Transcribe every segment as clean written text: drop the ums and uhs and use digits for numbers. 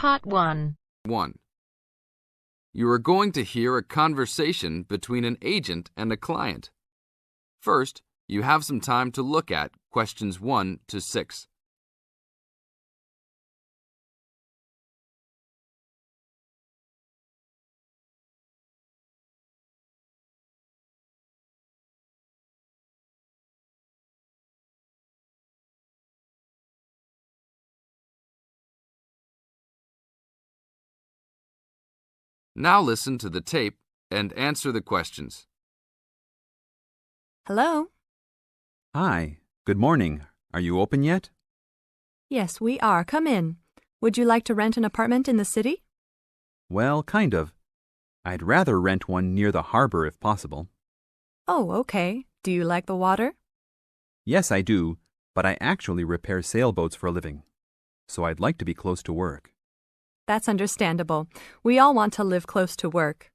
Part 1. 1. You are going to hear a conversation between an agent and a client. First, you have some time to look at questions 1 to 6. Now listen to the tape and answer the questions. Hello? Hi, good morning. Are you open yet? Yes, we are. Come in. Would you like to rent an apartment in the city? Well, kind of. I'd rather rent one near the harbor if possible. Oh, okay. Do you like the water? Yes, I do, but I actually repair sailboats for a living, so I'd like to be close to work. That's understandable. We all want to live close to work.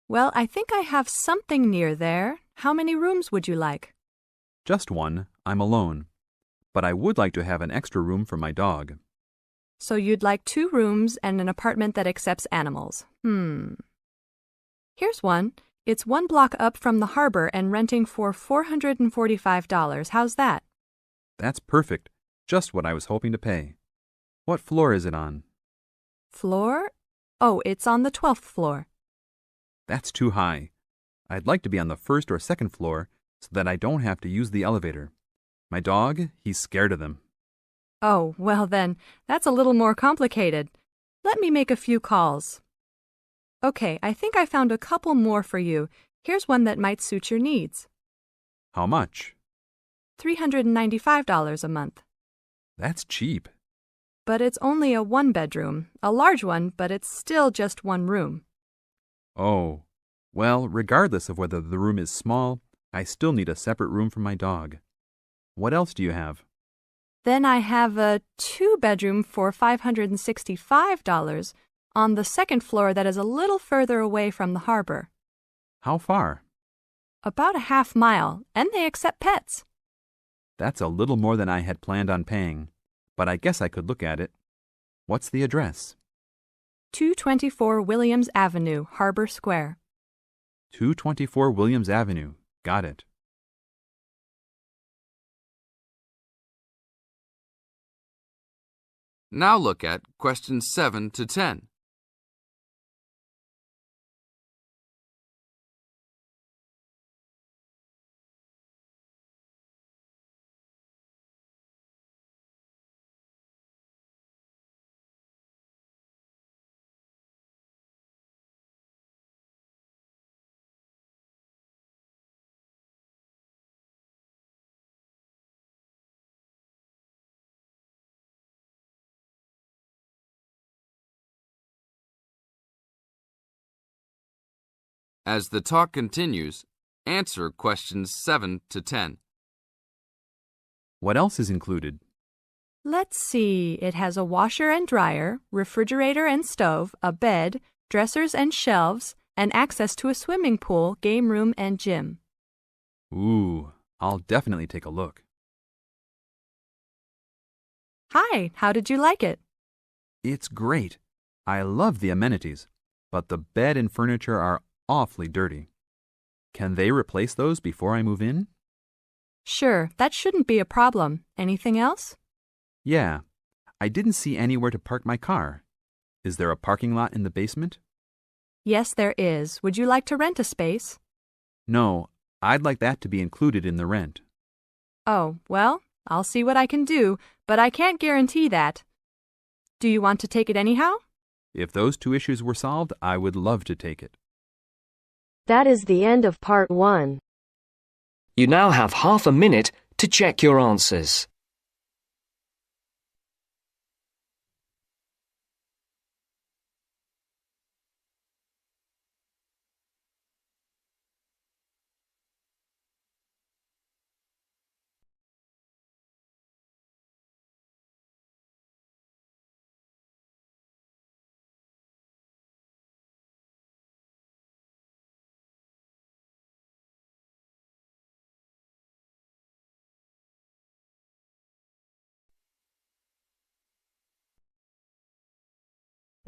Well, I think I have something near there. How many rooms would you like? Just one. I'm alone. But I would like to have an extra room for my dog. So you'd like 2 rooms and an apartment that accepts animals. Here's one. It's 1 block up from the harbor and renting for $445. How's that? That's perfect. Just what I was hoping to pay. What floor is it on? Floor? Oh, it's on the 12th floor. That's too high. I'd like to be on the 1st or 2nd floor so that I don't have to use the elevator. My dog, he's scared of them. Oh, well then, that's a little more complicated. Let me make a few calls. Okay, I think I found a couple more for you. Here's one that might suit your needs. How much? $395 a month. That's cheap. But it's only a 1-bedroom, a large one, but it's still just 1 room. Oh, well, regardless of whether the room is small, I still need a separate room for my dog. What else do you have? Then I have a 2-bedroom for $565 on the 2nd floor that is a little further away from the harbor. How far? About a half mile, and they accept pets. That's a little more than I had planned on paying, but I guess I could look at it. What's the address? 224 Williams Avenue, Harbor Square. 224 Williams Avenue. Got it. Now look at questions 7 to 10. As the talk continues, answer questions 7 to 10. What else is included? Let's see, it has a washer and dryer, refrigerator and stove, a bed, dressers and shelves, and access to a swimming pool, game room, and gym. Ooh, I'll definitely take a look. Hi, how did you like it? It's great. I love the amenities, but the bed and furniture are awfully dirty. Can they replace those before I move in? Sure, that shouldn't be a problem. Anything else? Yeah, I didn't see anywhere to park my car. Is there a parking lot in the basement? Yes, there is. Would you like to rent a space? No, I'd like that to be included in the rent. Oh, well, I'll see what I can do, but I can't guarantee that. Do you want to take it anyhow? If those 2 issues were solved, I would love to take it. That is the end of Part 1. You now have half a minute to check your answers.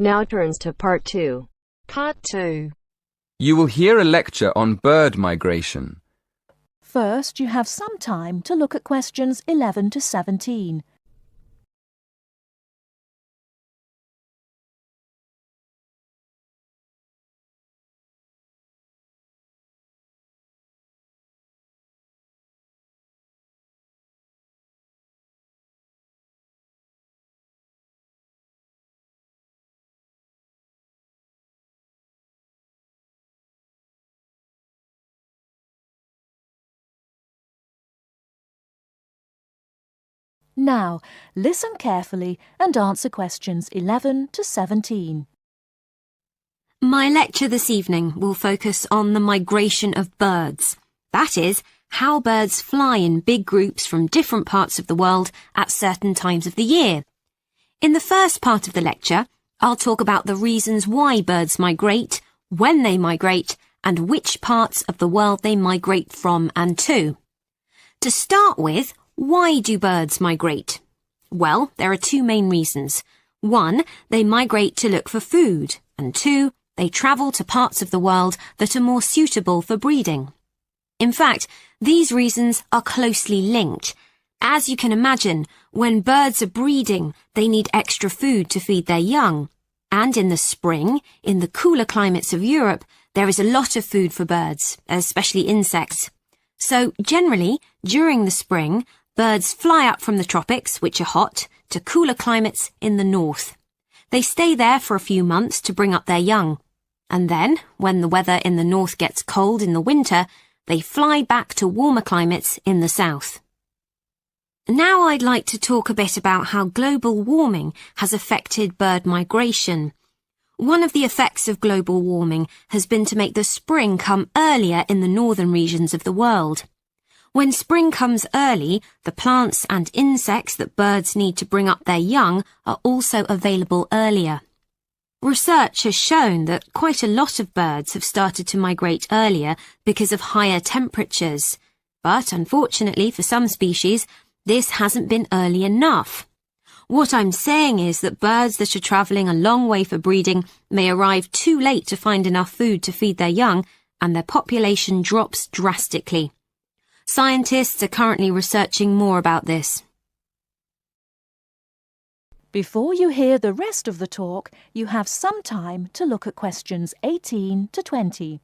Now turns to Part 2. Part 2. You will hear a lecture on bird migration. First, you have some time to look at questions 11 to 17. Now, listen carefully and answer questions 11 to 17. My lecture this evening will focus on the migration of birds. That is, how birds fly in big groups from different parts of the world at certain times of the year. In the first part of the lecture, I'll talk about the reasons why birds migrate, when they migrate, and which parts of the world they migrate from and to. To start with, why do birds migrate? Well, there are two main reasons. One, they migrate to look for food, and two, they travel to parts of the world that are more suitable for breeding. In fact, these reasons are closely linked. As you can imagine, when birds are breeding, they need extra food to feed their young. And in the spring, in the cooler climates of Europe, there is a lot of food for birds, especially insects. So, generally, during the spring, birds fly up from the tropics, which are hot, to cooler climates in the north. They stay there for a few months to bring up their young. And then, when the weather in the north gets cold in the winter, they fly back to warmer climates in the south. Now I'd like to talk a bit about how global warming has affected bird migration. One of the effects of global warming has been to make the spring come earlier in the northern regions of the world. When spring comes early, the plants and insects that birds need to bring up their young are also available earlier. Research has shown that quite a lot of birds have started to migrate earlier because of higher temperatures. But unfortunately for some species, this hasn't been early enough. What I'm saying is that birds that are travelling a long way for breeding may arrive too late to find enough food to feed their young, and their population drops drastically. Scientists are currently researching more about this. Before you hear the rest of the talk, you have some time to look at questions 18 to 20.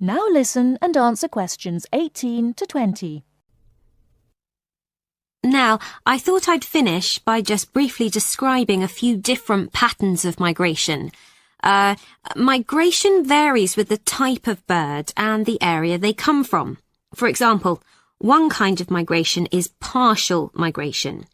Now listen and answer questions 18 to 20. Now, I thought I'd finish by just briefly describing a few different patterns of migration. Migration varies with the type of bird and the area they come from. For example, one kind of migration is partial migration.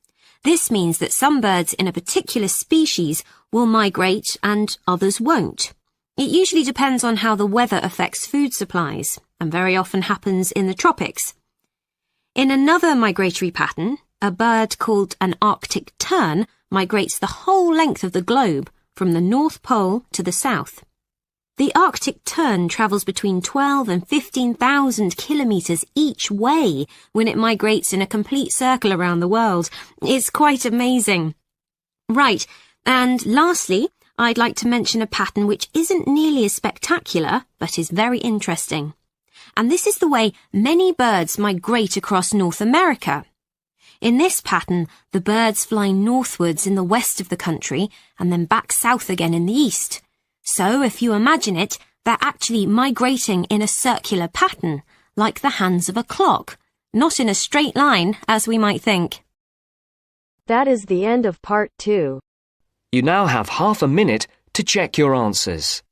This means that some birds in a particular species will migrate and others won't. It usually depends on how the weather affects food supplies, and very often happens in the tropics. In another migratory pattern, a bird called an Arctic tern migrates the whole length of the globe, from the North Pole to the south. The Arctic tern travels between 12 and 15,000 kilometres each way when it migrates in a complete circle around the world. It's quite amazing. Right, and lastly, I'd like to mention a pattern which isn't nearly as spectacular, but is very interesting. And this is the way many birds migrate across North America. In this pattern, the birds fly northwards in the west of the country and then back south again in the east. So, if you imagine it, they're actually migrating in a circular pattern, like the hands of a clock, not in a straight line, as we might think. That is the end of Part 2. You now have half a minute to check your answers.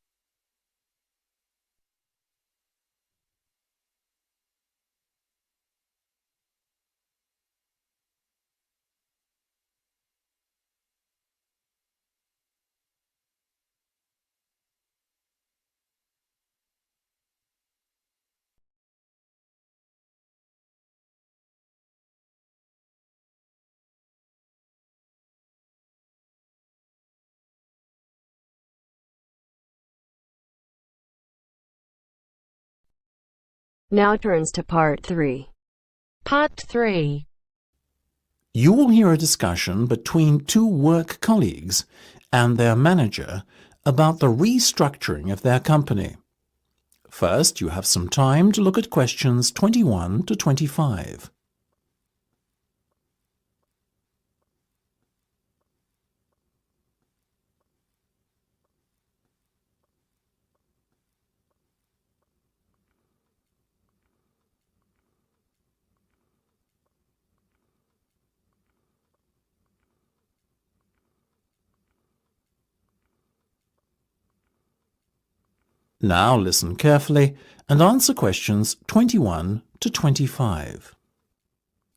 Now turns to Part 3. Part 3. You will hear a discussion between two work colleagues and their manager about the restructuring of their company. First, you have some time to look at questions 21 to 25. Now listen carefully and answer questions 21 to 25.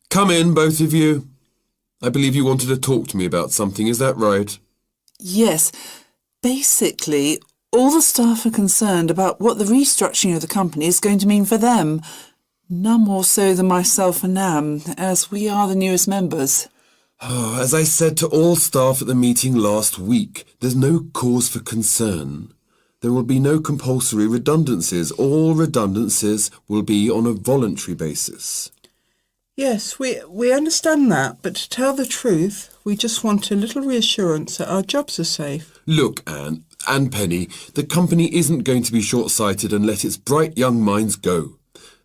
Come in, both of you. I believe you wanted to talk to me about something, is that right? Yes. Basically, all the staff are concerned about what the restructuring of the company is going to mean for them. None more so than myself and Nam, as we are the newest members. As I said to all staff at the meeting last week, there's no cause for concern. There will be no compulsory redundancies. All redundancies will be on a voluntary basis. Yes, we understand that, but to tell the truth, we just want a little reassurance that our jobs are safe. Look, Anne and Penny, the company isn't going to be short-sighted and let its bright young minds go.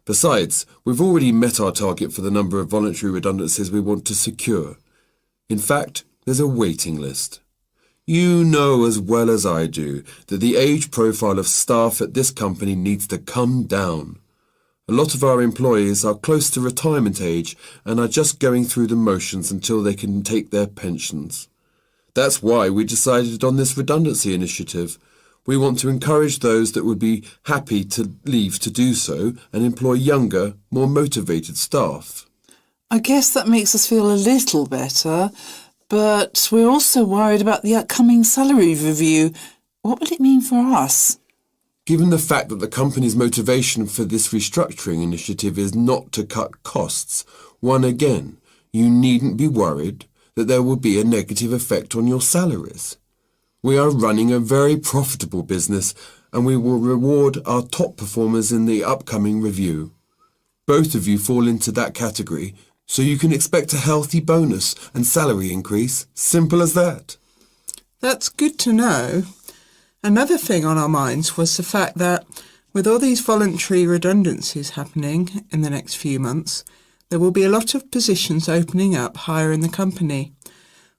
Besides, we've already met our target for the number of voluntary redundancies we want to secure. In fact, there's a waiting list. You know as well as I do that the age profile of staff at this company needs to come down. A lot of our employees are close to retirement age and are just going through the motions until they can take their pensions. That's why we decided on this redundancy initiative. We want to encourage those that would be happy to leave to do so and employ younger, more motivated staff. I guess that makes us feel a little better, but we're also worried about the upcoming salary review. What will it mean for us? Given the fact that the company's motivation for this restructuring initiative is not to cut costs, you needn't be worried that there will be a negative effect on your salaries. We are running a very profitable business and we will reward our top performers in the upcoming review. Both of you fall into that category, so you can expect a healthy bonus and salary increase. Simple as that. That's good to know. Another thing on our minds was the fact that with all these voluntary redundancies happening in the next few months, there will be a lot of positions opening up higher in the company.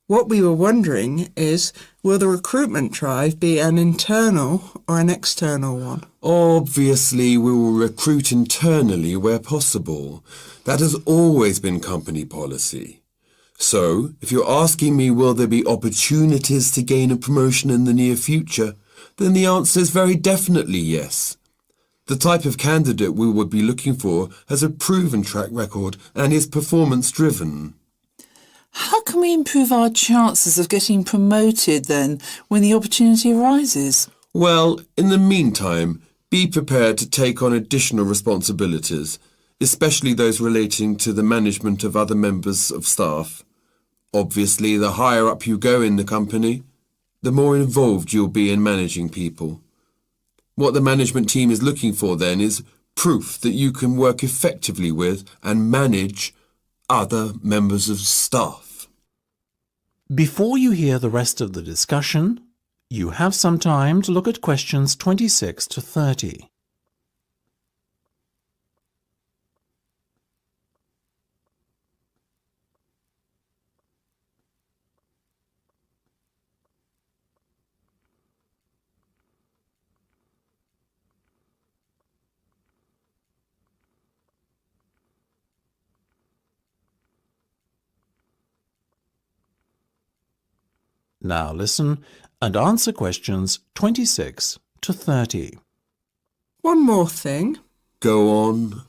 What we were wondering is, will the recruitment drive be an internal or an external one? Obviously, we will recruit internally where possible. That has always been company policy. So, if you're asking me will there be opportunities to gain a promotion in the near future, then the answer is very definitely yes. The type of candidate we would be looking for has a proven track record and is performance-driven. How can we improve our chances of getting promoted then when the opportunity arises? Well, in the meantime, be prepared to take on additional responsibilities, especially those relating to the management of other members of staff. Obviously, the higher up you go in the company, the more involved you'll be in managing people. What the management team is looking for then is proof that you can work effectively with and manage other members of staff. Before you hear the rest of the discussion, you have some time to look at questions 26 to 30. Now listen and answer questions 26 to 30. One more thing. Go on.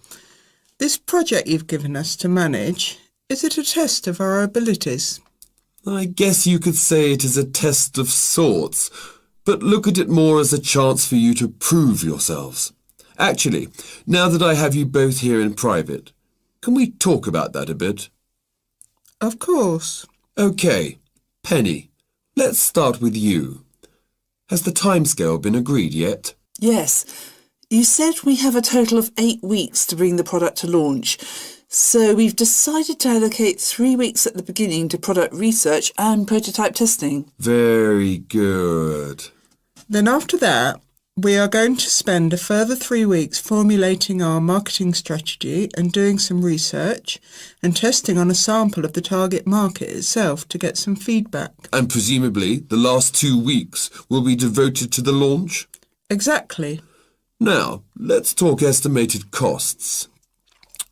This project you've given us to manage, is it a test of our abilities? I guess you could say it is a test of sorts, but look at it more as a chance for you to prove yourselves. Actually, now that I have you both here in private, can we talk about that a bit? Of course. OK, Penny, let's start with you. Has the timescale been agreed yet? Yes. You said we have a total of 8 weeks to bring the product to launch. So we've decided to allocate 3 weeks at the beginning to product research and prototype testing. Very good. Then after that, we are going to spend a further 3 weeks formulating our marketing strategy and doing some research and testing on a sample of the target market itself to get some feedback. And presumably the last 2 weeks will be devoted to the launch? Exactly. Now, let's talk estimated costs.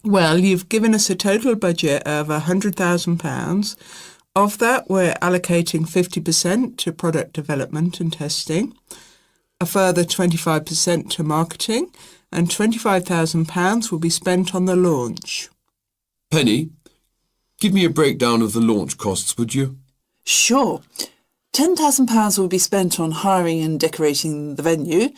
Well, you've given us a total budget of £100,000. Of that, we're allocating 50% to product development and testing, a further 25% to marketing, and £25,000 will be spent on the launch. Penny, give me a breakdown of the launch costs, would you? Sure. £10,000 will be spent on hiring and decorating the venue,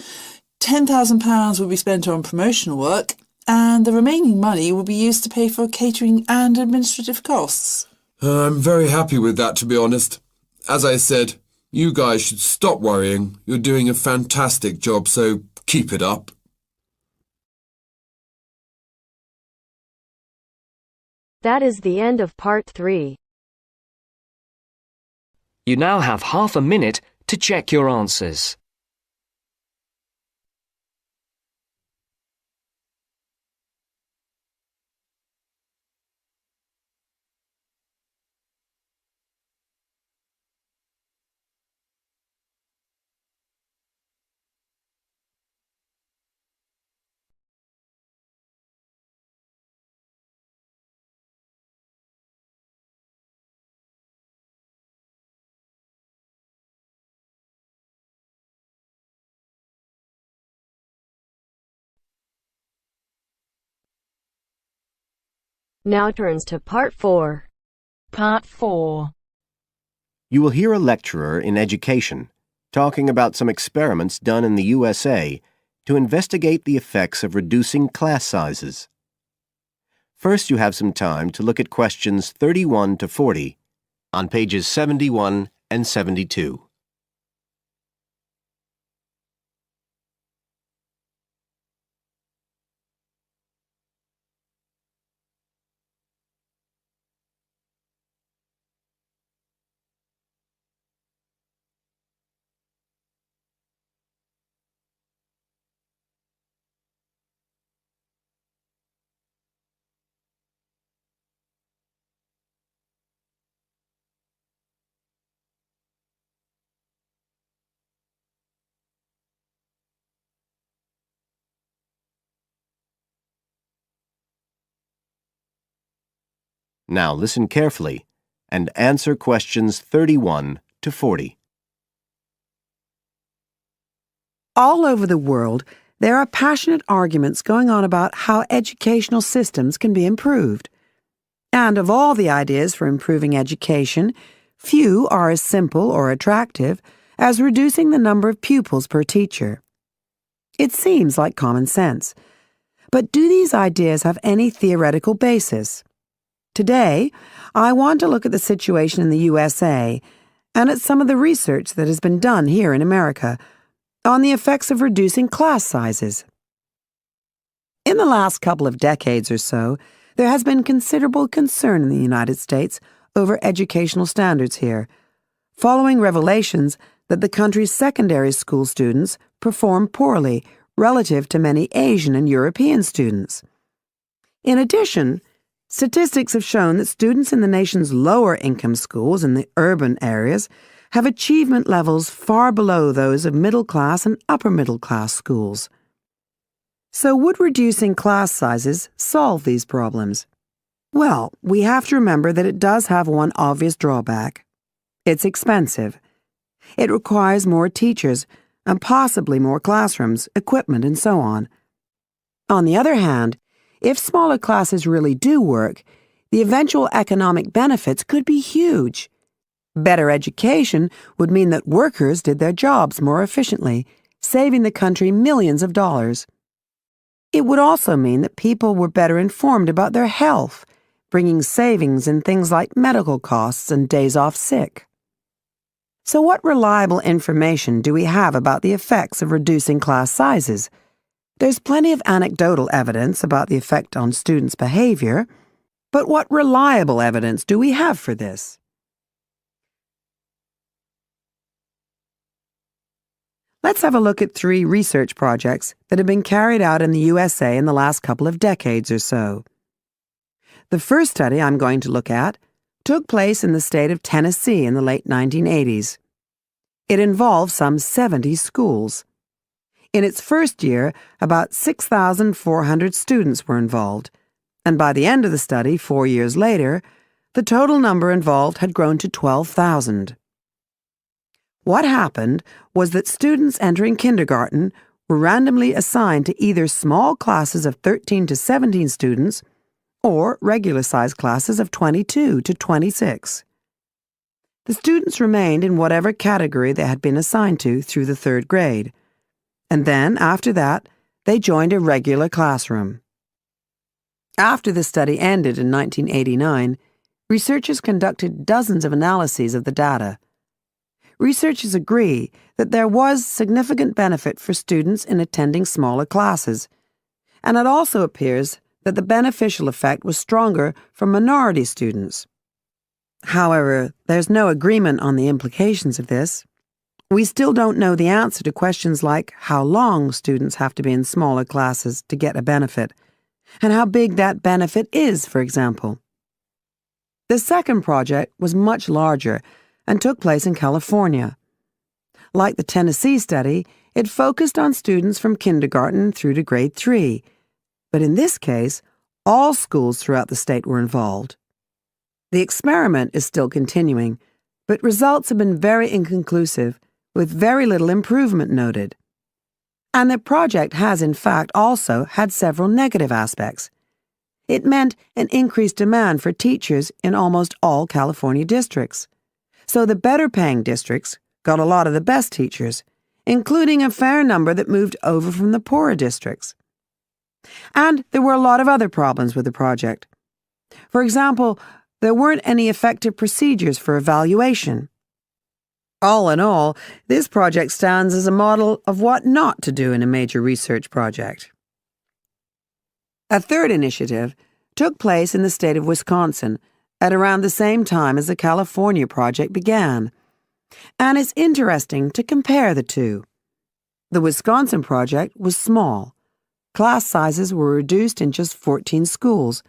£10,000 will be spent on promotional work, and the remaining money will be used to pay for catering and administrative costs. I'm very happy with that, to be honest. As I said, you guys should stop worrying. You're doing a fantastic job, so keep it up. That is the end of part 3. You now have half a minute to check your answers. Now turns to part 4. Part 4. You will hear a lecturer in education talking about some experiments done in the USA to investigate the effects of reducing class sizes. First, you have some time to look at questions 31 to 40 on pages 71 and 72. Now listen carefully and answer questions 31 to 40. All over the world, there are passionate arguments going on about how educational systems can be improved. And of all the ideas for improving education, few are as simple or attractive as reducing the number of pupils per teacher. It seems like common sense. But do these ideas have any theoretical basis? Today, I want to look at the situation in the USA and at some of the research that has been done here in America on the effects of reducing class sizes. In the last couple of decades or so, there has been considerable concern in the United States over educational standards here, following revelations that the country's secondary school students perform poorly relative to many Asian and European students. In addition, statistics have shown that students in the nation's lower-income schools in the urban areas have achievement levels far below those of middle-class and upper-middle-class schools. So would reducing class sizes solve these problems? Well, we have to remember that it does have one obvious drawback. It's expensive. It requires more teachers and possibly more classrooms, equipment, and so on. On the other hand, if smaller classes really do work, the eventual economic benefits could be huge. Better education would mean that workers did their jobs more efficiently, saving the country millions of dollars. It would also mean that people were better informed about their health, bringing savings in things like medical costs and days off sick. So what reliable information do we have about the effects of reducing class sizes? There's plenty of anecdotal evidence about the effect on students' behavior, but what reliable evidence do we have for this? Let's have a look at 3 research projects that have been carried out in the USA in the last couple of decades or so. The first study I'm going to look at took place in the state of Tennessee in the late 1980s. It involved some 70 schools. In its first year, about 6,400 students were involved, and by the end of the study, 4 years later, the total number involved had grown to 12,000. What happened was that students entering kindergarten were randomly assigned to either small classes of 13 to 17 students or regular-sized classes of 22 to 26. The students remained in whatever category they had been assigned to through the 3rd grade, and then, after that, they joined a regular classroom. After the study ended in 1989, researchers conducted dozens of analyses of the data. Researchers agree that there was significant benefit for students in attending smaller classes, and it also appears that the beneficial effect was stronger for minority students. However, there's no agreement on the implications of this. We still don't know the answer to questions like how long students have to be in smaller classes to get a benefit, and how big that benefit is, for example. The second project was much larger and took place in California. Like the Tennessee study, it focused on students from kindergarten through to grade 3, but in this case, all schools throughout the state were involved. The experiment is still continuing, but results have been very inconclusive, with very little improvement noted. And the project has, in fact, also had several negative aspects. It meant an increased demand for teachers in almost all California districts. So the better-paying districts got a lot of the best teachers, including a fair number that moved over from the poorer districts. And there were a lot of other problems with the project. For example, there weren't any effective procedures for evaluation. All in all, this project stands as a model of what not to do in a major research project. A third initiative took place in the state of Wisconsin at around the same time as the California project began, and it's interesting to compare the two. The Wisconsin project was small. Class sizes were reduced in just 14 schools,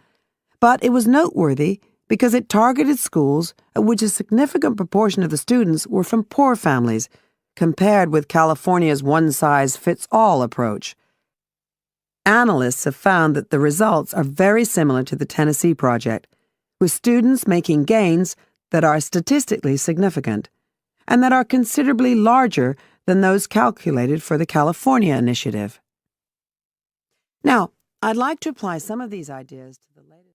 but it was noteworthy because it targeted schools at which a significant proportion of the students were from poor families, compared with California's one-size-fits-all approach. Analysts have found that the results are very similar to the Tennessee project, with students making gains that are statistically significant, and that are considerably larger than those calculated for the California initiative. Now, I'd like to apply some of these ideas to the latest